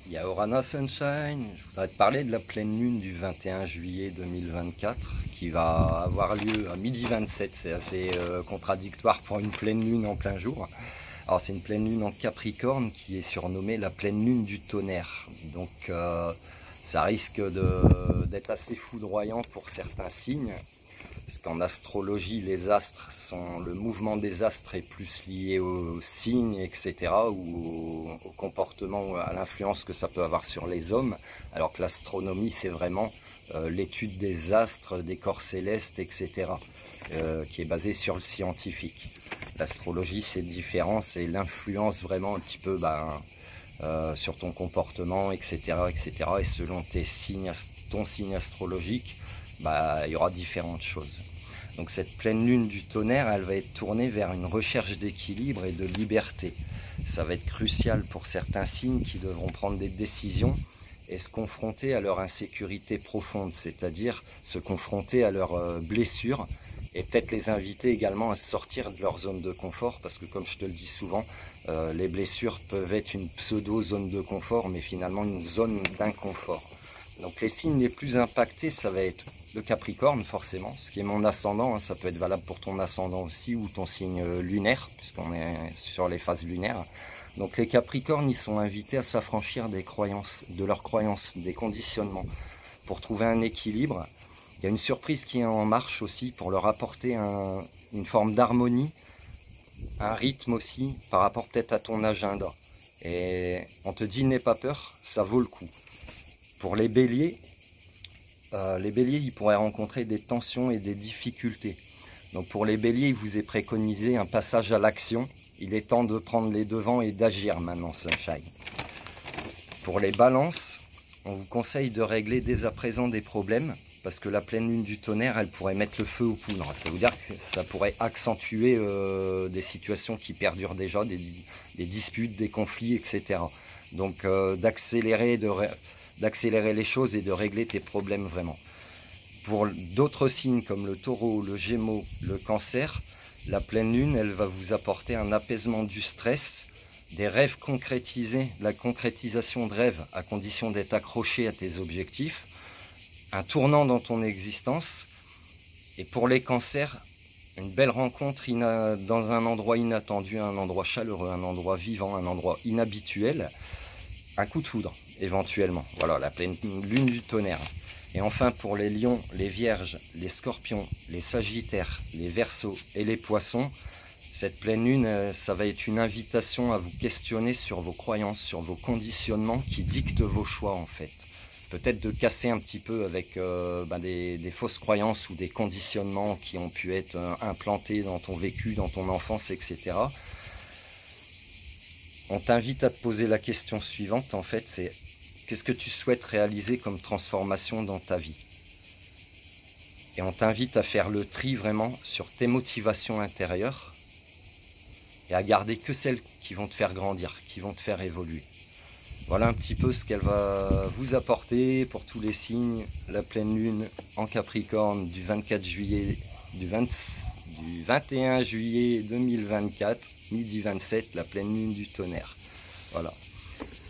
Yaorana Sunshine, je voudrais te parler de la pleine lune du 21 juillet 2024 qui va avoir lieu à 12h27. C'est assez contradictoire pour une pleine lune en plein jour. Alors c'est une pleine lune en Capricorne qui est surnommée la pleine lune du tonnerre. Donc ça risque d'être assez foudroyant pour certains signes. Parce qu'en astrologie, les astres le mouvement des astres est plus lié aux signes, etc., ou au comportement, ou à l'influence que ça peut avoir sur les hommes, alors que l'astronomie, c'est vraiment l'étude des astres, des corps célestes, etc., qui est basée sur le scientifique. L'astrologie, c'est différent, c'est l'influence vraiment un petit peu sur ton comportement, etc., etc., et selon ton signe astrologique, il y aura différentes choses. Donc cette pleine lune du tonnerre, elle va être tournée vers une recherche d'équilibre et de liberté. Ça va être crucial pour certains signes qui devront prendre des décisions et se confronter à leur insécurité profonde, c'est-à-dire se confronter à leurs blessures et peut-être les inviter également à sortir de leur zone de confort, parce que comme je te le dis souvent, les blessures peuvent être une pseudo-zone de confort, mais finalement une zone d'inconfort. Donc les signes les plus impactés, ça va être le Capricorne forcément, ce qui est mon ascendant, hein, ça peut être valable pour ton ascendant aussi ou ton signe lunaire, puisqu'on est sur les phases lunaires. Donc les Capricornes, ils sont invités à s'affranchir des croyances, de leurs croyances, des conditionnements, pour trouver un équilibre. Il y a une surprise qui est en marche aussi pour leur apporter une forme d'harmonie, un rythme aussi par rapport peut-être à ton agenda. Et on te dit n'aie pas peur, ça vaut le coup. Pour les béliers, ils pourraient rencontrer des tensions et des difficultés. Donc pour les béliers, il vous est préconisé un passage à l'action. Il est temps de prendre les devants et d'agir maintenant, Sunshine. Pour les balances, on vous conseille de régler dès à présent des problèmes, parce que la pleine lune du tonnerre, elle pourrait mettre le feu aux poudres. Ça veut dire que ça pourrait accentuer des situations qui perdurent déjà, des disputes, des conflits, etc. Donc d'accélérer les choses et de régler tes problèmes vraiment. Pour d'autres signes comme le taureau, le gémeaux, le cancer, la pleine lune, elle va vous apporter un apaisement du stress, des rêves concrétisés, la concrétisation de rêves à condition d'être accroché à tes objectifs, un tournant dans ton existence. Et pour les cancers, une belle rencontre dans un endroit inattendu, un endroit chaleureux, un endroit vivant, un endroit inhabituel, un coup de foudre éventuellement. Voilà, la pleine lune du tonnerre. Et enfin pour les lions, les vierges, les scorpions, les sagittaires, les verseaux et les poissons, cette pleine lune, ça va être une invitation à vous questionner sur vos croyances, sur vos conditionnements qui dictent vos choix en fait. Peut-être de casser un petit peu avec des fausses croyances ou des conditionnements qui ont pu être implantés dans ton vécu, dans ton enfance, etc. On t'invite à te poser la question suivante, en fait, c'est qu'est-ce que tu souhaites réaliser comme transformation dans ta vie? Et on t'invite à faire le tri vraiment sur tes motivations intérieures et à garder que celles qui vont te faire grandir, qui vont te faire évoluer. Voilà un petit peu ce qu'elle va vous apporter pour tous les signes. La pleine lune en Capricorne du 24 juillet, du 21 juillet 2024, midi 27, la pleine lune du tonnerre. Voilà.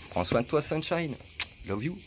Prends soin de toi, Sunshine. Love you.